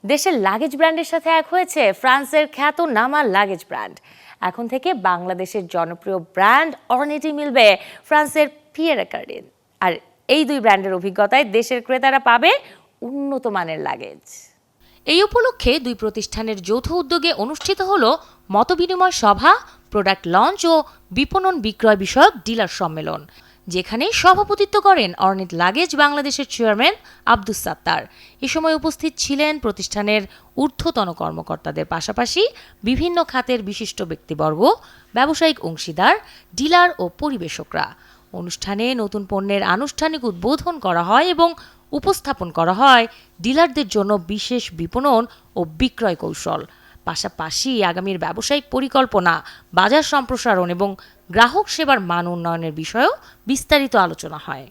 দেশের লাগেজ ব্র্যান্ডের সাথে এক হয়েছে ফ্রান্সের খ্যাতনামা লাগেজ ব্র্যান্ড। এখন থেকে বাংলাদেশের জনপ্রিয় ব্র্যান্ড অর্নিটি মিলবে ফ্রান্সের পিয়েরে কার্ডিন। আর এই দুই ব্র্যান্ডের অভিজ্ঞতায় দেশের ক্রেতারা পাবে উন্নত মানের লাগেজ। এই উপলক্ষে দুই প্রতিষ্ঠানের যৌথ উদ্যোগে অনুষ্ঠিত হলো মতবিনিময় সভা, প্রোডাক্ট লঞ্চ ও বিপণন বিক্রয় বিষয়ক ডিলার সম্মেলন, যেখানে সভাপতিত্ব করেন অর্নিট লাগেজ বাংলাদেশের চেয়ারম্যান আব্দুস সাত্তার। এ সময় উপস্থিত ছিলেন প্রতিষ্ঠানের ঊর্ধ্বতন কর্মকর্তাদের পাশাপাশি বিভিন্ন খাতের বিশিষ্ট ব্যক্তিবর্গ, ব্যবসায়িক অংশীদার, ডিলার ও পরিবেশকরা। অনুষ্ঠানে নতুন পণ্যের আনুষ্ঠানিক উদ্বোধন করা হয় এবং উপস্থাপন করা হয় ডিলারদের জন্য বিশেষ বিপণন ও বিক্রয় কৌশল। পাশাপাশি আগামীর ব্যবসায়িক পরিকল্পনা, বাজার সম্প্রসারণ এবং গ্রাহক সেবার মান উন্নয়নের বিষয়েও বিস্তারিত আলোচনা হয়।